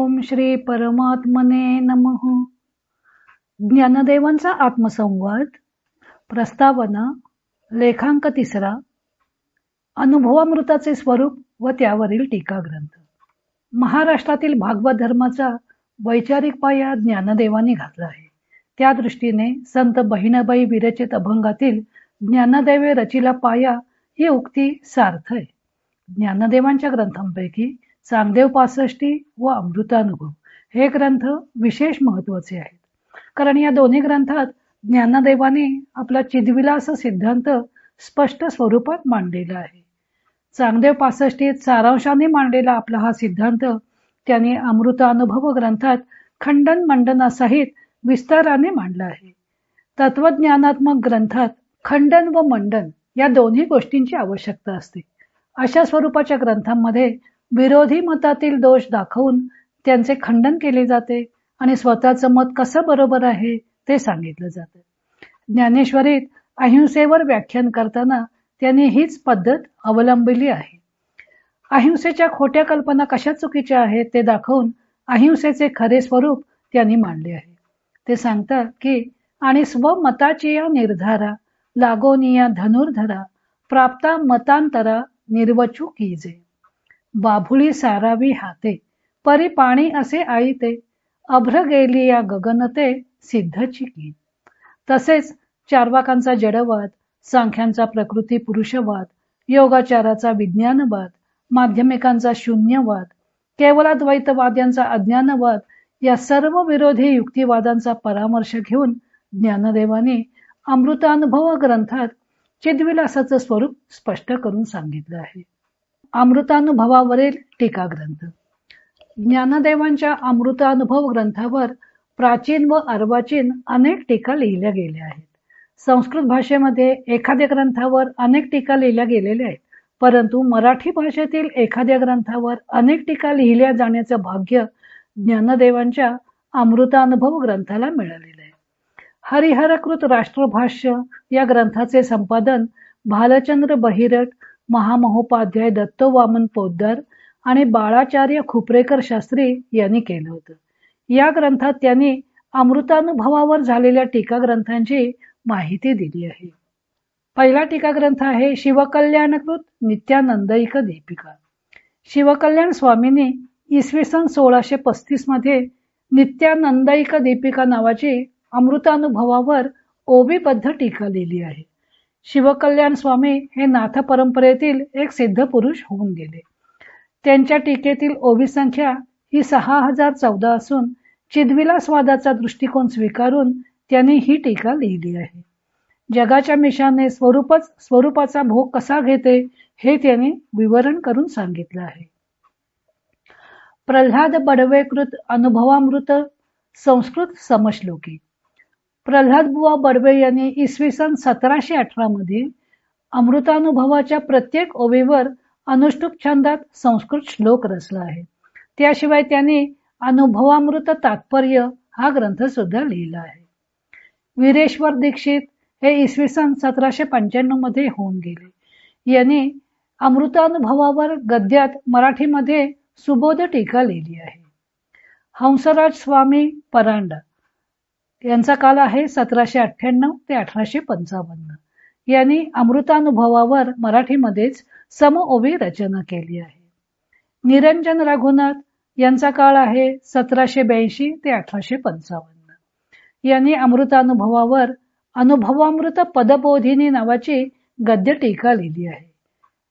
ओम श्री परमात्मने नमः. ज्ञानदेवांचा आत्मसंवाद. प्रस्तावना. लेखांक 3. अनुभवामृताचे स्वरूप व त्यावरील टीका ग्रंथ. महाराष्ट्रातील भागवत धर्माचा वैचारिक पाया ज्ञानदेवांनी घातला आहे. त्या दृष्टीने संत बहिणाबाई विरचित अभंगातील ज्ञानदेवे रचिला पाया ही उक्ती सार्थ आहे. ज्ञानदेवांच्या ग्रंथांपैकी चांगदेव 65 व अमृतानुभव हे ग्रंथ विशेष महत्वाचे आहेत. कारण या दोन्ही ग्रंथात ज्ञानदेवाने आपला चिद्विलास सिद्धांत स्पष्ट स्वरूपात मांडलेला आहे. चांगदेव 65 सारांशाने मांडलेला आपला हा सिद्धांत त्यांनी अमृतानुभव ग्रंथात खंडन मंडनासहित विस्ताराने मांडला आहे. तत्वज्ञानात्मक ग्रंथात खंडन व मंडन या दोन्ही गोष्टींची आवश्यकता असते. अशा स्वरूपाच्या ग्रंथांमध्ये विरोधी मतातील दोष दाखवून त्यांचे खंडन केले जाते आणि स्वतःचं मत कसं बरोबर आहे ते सांगितलं जातं. ज्ञानेश्वरीत अहिंसेवर व्याख्यान करताना त्यांनी हीच पद्धत अवलंबिली आहे. अहिंसेच्या खोट्या कल्पना कशा चुकीच्या आहेत ते दाखवून अहिंसेचे खरे स्वरूप त्यांनी मांडले आहे. ते सांगतात की आणि स्वमताची या निर्धारा लागोनिया धनुर्धरा प्राप्ता मतांतरा निर्वचू कीजे बाभुळी सारावी हाते परी पाणी असे आईते अभ्र गेली या गगनते सिद्धची की. तसेच चार्वाकांचा जडवाद, सांख्यांचा प्रकृती पुरुषवाद, योगाचाराचा विज्ञानवाद, माध्यमिकांचा शून्यवाद, केवलाद्वैतवाद्यांचा अज्ञानवाद या सर्व विरोधी युक्तिवादांचा परामर्श घेऊन ज्ञानदेवाने अमृतानुभव ग्रंथात चिद्विलासाचं स्वरूप स्पष्ट करून सांगितलं आहे. अमृतानुभवावरील टीका ग्रंथ. ज्ञानदेवांच्या अमृतानुभव ग्रंथावर प्राचीन व अर्वाचीन अनेक टीका लिहिल्या गेल्या आहेत. संस्कृत भाषेमध्ये एखाद्या ग्रंथावर अनेक टीका लिहिल्या गेलेल्या आहेत, परंतु मराठी भाषेतील एखाद्या ग्रंथावर अनेक टीका लिहिल्या जाण्याचं भाग्य ज्ञानदेवांच्या अमृतानुभव ग्रंथाला मिळालेलं आहे. हरिहरकृत राष्ट्रभाष्य या ग्रंथाचे संपादन भालचंद्र बहिरट, महामहोपाध्याय दत्तोवामन पोद्दार आणि बाळाचार्य खुपरेकर शास्त्री यांनी केलं होतं. या ग्रंथात त्यांनी अमृतानुभवावर झालेल्या टीका ग्रंथांची माहिती दिली आहे. पहिला टीका ग्रंथ आहे शिवकल्याणकृत नित्यानंदैक दीपिका. शिवकल्याण स्वामींनी इसवी सन 1635 मध्ये नित्यानंदैक दीपिका नावाची अमृतानुभवावर ओवीबद्ध टीका लिहिली आहे. शिवकल्याण स्वामी हे नाथ परंपरेतील एक सिद्ध पुरुष होऊन गेले. त्यांच्या टीकेतील ओवी संख्या ही 6014 असून चिद्विलासवादाचा दृष्टिकोन स्वीकारून त्यांनी ही टीका लिहिली आहे. जगाच्या मिशाने स्वरूपाचा भोग कसा घेते हे त्यांनी विवरण करून सांगितलं आहे. प्रल्हाद बडवेकृत अनुभवामृत संस्कृत समश्लोकी. प्रल्हाद बुवा बडवे यांनी इसवी सन 1718 मध्ये अमृतानुभवाच्या प्रत्येक ओवीवर अनुष्टुप छंदात संस्कृत श्लोक रचला आहे. त्याशिवाय त्यांनी अनुभवामृत तात्पर्य हा ग्रंथ सुद्धा लिहिला आहे. वीरेश्वर दीक्षित हे इसवी सन 1795 मध्ये होऊन गेले. यांनी अमृतानुभवावर गद्यात मराठीमध्ये सुबोध टीका लिहिली आहे. हंसराज स्वामी परांडा यांचा काल आहे 1798 ते 1855. यांनी अमृतानुभवावर मराठीमध्येच समओवी रचना केली आहे. निरंजन रघुनाथ यांचा काळ आहे 1782 ते 1855. यांनी अमृतानुभवावर अनुभवामृत पदबोधिनी नावाची गद्य टीका लिहिली आहे.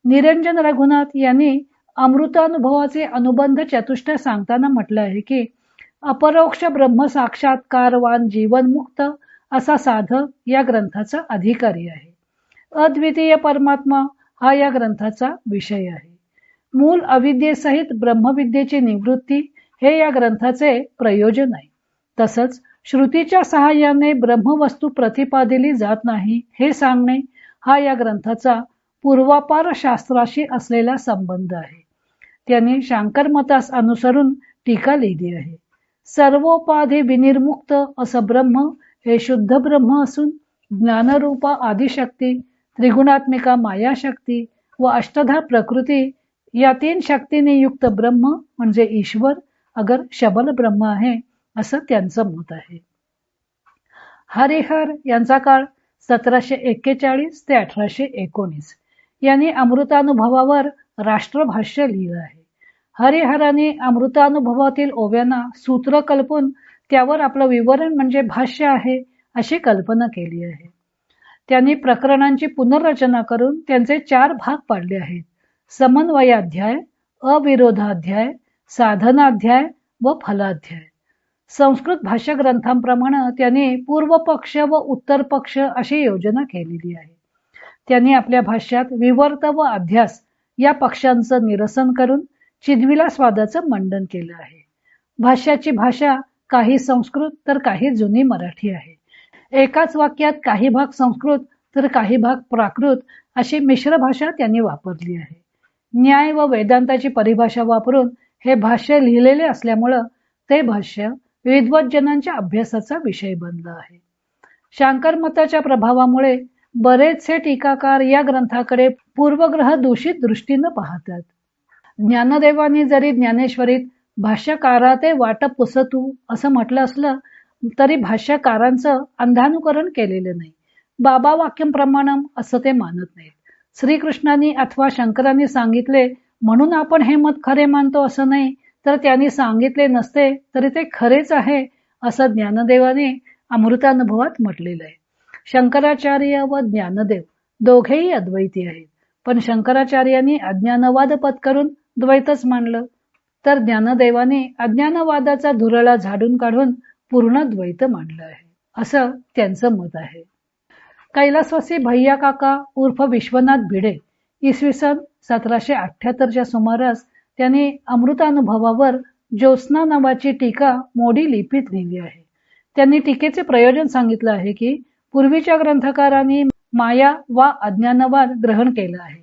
निरंजन रघुनाथ यांनी अमृतानुभवाचे अनुबंध चतुष्टय सांगताना म्हटलं आहे की अपरोक्ष ब्रह्म साक्षात्कारवान जीवनमुक्त असा साधक या ग्रंथाचा अधिकारी आहे. अद्वितीय परमात्मा हा या ग्रंथाचा विषय आहे. मूल अविद्येसहित ब्रह्मविद्येची निवृत्ती हे या ग्रंथाचे प्रयोजन आहे. तसंच श्रुतीच्या सहाय्याने ब्रह्मवस्तू प्रतिपादिली जात नाही हे सांगणे हा या ग्रंथाचा पूर्वापार शास्त्राशी असलेला संबंध आहे. त्यांनी शांकर मतास अनुसरून टीका लिहिली आहे. सर्वोपाधी विनिर्मुक्त असं ब्रह्म हे शुद्ध ब्रह्म असून ज्ञानरूपा आदिशक्ती, त्रिगुणात्मिका मायाशक्ती व अष्टधा प्रकृती या 3 शक्तीने युक्त ब्रह्म म्हणजे ईश्वर अगर शबल ब्रह्म आहे असं त्यांचं मत आहे. हरिहर यांचा काळ 1741 ते 1819 यांनी अमृतानुभवावर राष्ट्रभाष्य लिहिलं आहे. हरिहरांनी अमृतानुभवातील ओव्यांना सूत्र कल्पून त्यावर आपलं विवरण म्हणजे भाष्य आहे अशी कल्पना केली आहे. त्यांनी प्रकरणांची पुनर्रचना करून त्यांचे 4 भाग पाडले आहेत: समन्वयाध्याय, अविरोधाध्याय, साधनाध्याय व फलाध्याय. संस्कृत भाष्य ग्रंथांप्रमाणे त्यांनी पूर्व पक्ष व उत्तर पक्ष अशी योजना केलेली आहे. त्यांनी आपल्या भाष्यात विवर्त व अध्यास या पक्षांचं निरसन करून चिद्विलासवादाचं मंडन केलं आहे. भाष्याची भाषा काही संस्कृत तर काही जुनी मराठी आहे. एकाच वाक्यात काही भाग संस्कृत तर काही भाग प्राकृत अशी मिश्र भाषा त्यांनी वापरली आहे. न्याय व वेदांताची परिभाषा वापरून हे भाष्य लिहिलेले असल्यामुळं ते भाष्य विद्वज्जनांच्या अभ्यासाचा विषय बनलं आहे. शांकर मताच्या प्रभावामुळे बरेचसे टीकाकार या ग्रंथाकडे पूर्वग्रह दूषित दृष्टीनं पाहतात. ज्ञानदेवांनी जरी ज्ञानेश्वरीत भाष्यकाराते वाट पुसतू असं म्हटलं असलं तरी भाष्यकारांचं अंधानुकरण केलेलं नाही. बाबा वाक्यम प्रमाणम असं ते मानत नाहीत. श्रीकृष्णांनी अथवा शंकरांनी सांगितले म्हणून आपण हे मत खरे मानतो असं नाही, तर त्यांनी सांगितले नसते तरी ते खरेच आहे असं ज्ञानदेवाने अमृतानुभवात म्हटलेलं आहे. शंकराचार्य व ज्ञानदेव दोघेही अद्वैती आहेत, पण शंकराचार्यांनी अज्ञानवाद पत्करून द्वैतच मानलं, तर ज्ञानदेवाने अज्ञानवादाचा धुरळा झाडून काढून पूर्ण द्वैत मांडलं आहे असं त्यांचं मत आहे. कैलासवासी भैया काका उर्फ विश्वनाथ भिडे इसवी सन 1778च्या सुमारास त्यांनी अमृतानुभवावर ज्योत्स्ना नावाची टीका मोडी लिपीत लिहिली आहे. त्यांनी टीकेचे प्रयोजन सांगितलं आहे की पूर्वीच्या ग्रंथकारांनी माया वा अज्ञानवाद ग्रहण केला आहे.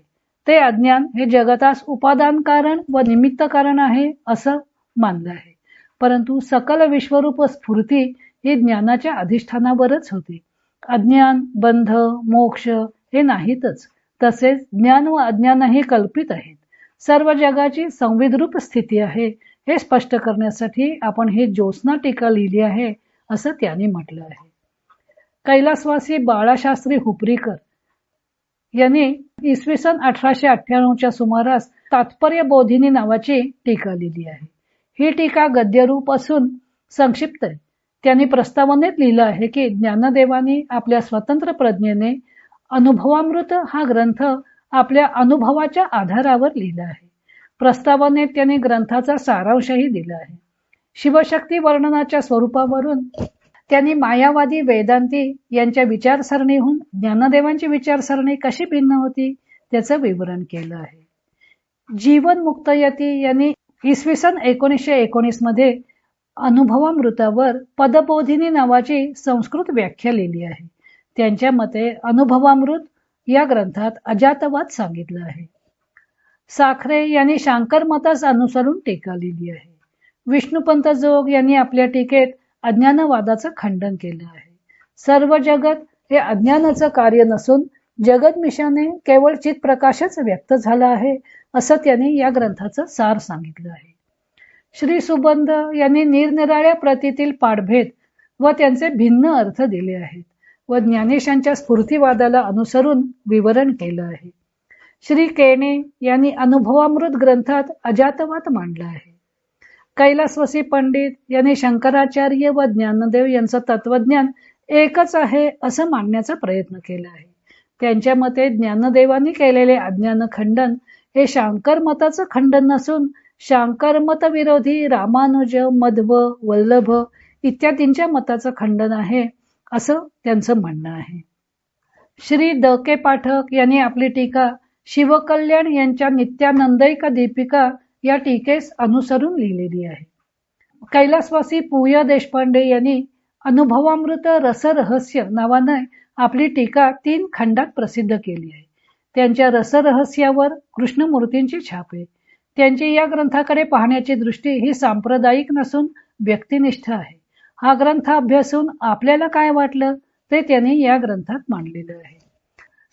ते अज्ञान हे जगतास उपादान कारण व निमित्त कारण आहे असं मानलं आहे, परंतु सकल विश्वरूप स्फूर्ती ही ज्ञानाच्या अधिष्ठानावरच होती. अज्ञान, बंध, मोक्ष हे नाहीतच. तसेच ज्ञान व अज्ञानही कल्पित आहेत. सर्व जगाची संविद्रूप स्थिती आहे हे स्पष्ट करण्यासाठी आपण ही ज्योत्स्ना टीका लिहिली आहे असं त्यांनी म्हटलं आहे. कैलासवासी बाळाशास्त्री हुपरीकर यांनी इसवी सन 1898च्या सुमारास तात्पर्य बोधिनी नावाची टीका लिहिली आहे. ही टीका गद्यरूप असून संक्षिप्त आहे. त्यांनी प्रस्तावनेत लिहिलं आहे की ज्ञानदेवांनी आपल्या स्वतंत्र प्रज्ञेने अनुभवामृत हा ग्रंथ आपल्या अनुभवाच्या आधारावर लिहिला आहे. प्रस्तावनेत त्यांनी ग्रंथाचा सारांशही दिला आहे. शिवशक्ती वर्णनाच्या स्वरूपावरून त्यांनी मायावादी वेदांती यांच्या विचारसरणीहून ज्ञानदेवांची विचारसरणी कशी भिन्न होती त्याचं विवरण केलं आहे. जीवन मुक्तयती यांनी इसवी सन 1919 मध्ये अनुभवामृतावर पदबोधिनी नावाची संस्कृत व्याख्या लिहिली आहे. त्यांच्या मते अनुभवामृत या ग्रंथात अजातवाद सांगितलं आहे. साखरे यांनी शांकर मतास अनुसरून टीका लिहिली आहे. विष्णुपंत जोग यांनी आपल्या टीकेत अज्ञानवादाचं खंडन केलं आहे. सर्व जगत हे अज्ञानाचं कार्य नसून जगदमिशाने केवळ चित्प्रकाशच व्यक्त झाला आहे असं त्यांनी या ग्रंथाचं सार सांगितलं आहे. श्री सुबंध यांनी निरनिराळ्या प्रतीतील पाठभेद व त्यांचे भिन्न अर्थ दिले आहेत व ज्ञानेशांच्या स्फूर्तिवादाला अनुसरून विवरण केलं आहे. श्री केणे यांनी अनुभवामृत ग्रंथात अजातवाद मांडला आहे. कैलासवासी पंडित यांनी शंकराचार्य व ज्ञानदेव यांचं तत्वज्ञान एकच आहे असं मांडण्याचा प्रयत्न केला आहे. त्यांच्या मते ज्ञानदेवांनी केलेले अज्ञान खंडन हे शांकर मताचं खंडन नसून शांकर मत विरोधी रामानुज, मध्व, वल्लभ इत्यादींच्या मताचं खंडन आहे असं त्यांचं म्हणणं आहे. श्री द के पाठक यांनी आपली टीका शिवकल्याण यांच्या नित्यानंदैक दीपिका या टीकेस अनुसरून लिहिलेली आहे. कैलासवासी पूय देशपांडे यांनी अनुभवामृत रसरहस्य नावाने आपली टीका 3 खंडात प्रसिद्ध केली आहे. त्यांच्या रसरहस्यावर कृष्णमूर्तींची छाप आहे. त्यांची या ग्रंथाकडे पाहण्याची दृष्टी ही सांप्रदायिक नसून व्यक्तिनिष्ठ आहे. हा ग्रंथ अभ्यासून आपल्याला काय वाटलं ते त्यांनी या ग्रंथात मांडलेलं आहे.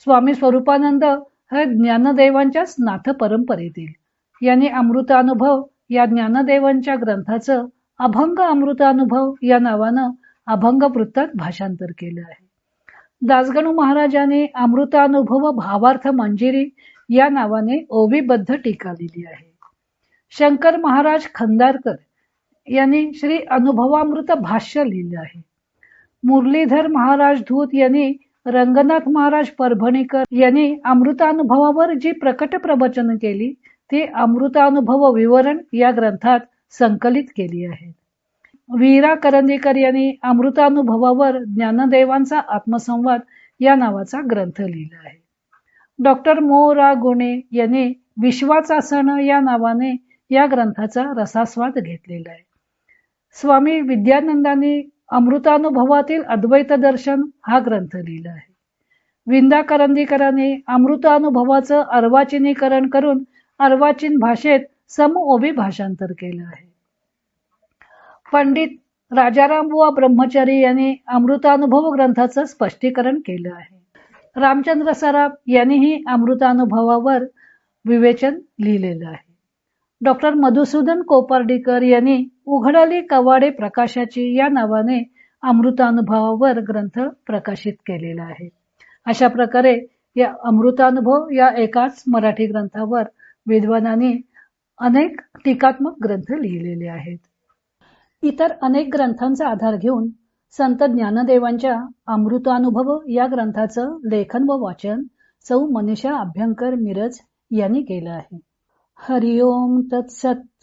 स्वामी स्वरूपानंद हे ज्ञानदेवांच्याच नाथ परंपरेतील यांनी अमृतानुभव या ज्ञानदेवांच्या ग्रंथाचं अभंग अमृतानुभव या नावानं अभंगवृत्तात भाषांतर केलं आहे. दासगणू महाराजांनी अमृतानुभव भावार्थ मंजिरी या नावाने ओवीबद्ध टीका लिहिली आहे. शंकर महाराज खंदारकर यांनी श्री अनुभवामृत भाष्य लिहिलं आहे. मुरलीधर महाराज धूत यांनी रंगनाथ महाराज परभणीकर यांनी अमृतानुभवावर जी प्रकट प्रवचन केली ती अमृतानुभव विवरण या ग्रंथात संकलित केली आहे. वीरा करंदीकर यांनी अमृतानुभवावर ज्ञानदेवांचा आत्मसंवाद या नावाचा ग्रंथ लिहिला आहे. डॉक्टर मो रा गुणे यांनी विश्वाचा सण या नावाने या ग्रंथाचा रसास्वाद घेतलेला आहे. स्वामी विद्यानंदांनी अमृतानुभवातील अद्वैत दर्शन हा ग्रंथ लिहिला आहे. विंदा करंदीकरांनी अमृतानुभवाचं अर्वाचीनीकरण करून अर्वाचीन भाषेत समओवी भाषांतर केलं आहे. पंडित राजारामबुवा ब्रह्मचारी यांनी अमृतानुभव ग्रंथाचं स्पष्टीकरण केलं आहे. रामचंद्र सराफ यांनीही अमृतानुभवावर विवेचन लिहिलेलं आहे. डॉक्टर मधुसूदन कोपर्डीकर यांनी उघडली कवाडे प्रकाशाची या नावाने अमृतानुभवावर ग्रंथ प्रकाशित केलेला आहे. अशा प्रकारे या अमृतानुभव या एकाच मराठी ग्रंथावर विद्वानांनी अनेक टीकात्मक ग्रंथ लिहिलेले आहेत. इतर अनेक ग्रंथांचा आधार घेऊन संत ज्ञानदेवांच्या अमृतानुभव या ग्रंथाचं लेखन व वाचन सौ मनीषा अभ्यंकर मिरज यांनी केलं आहे. हरिओम तत्सत.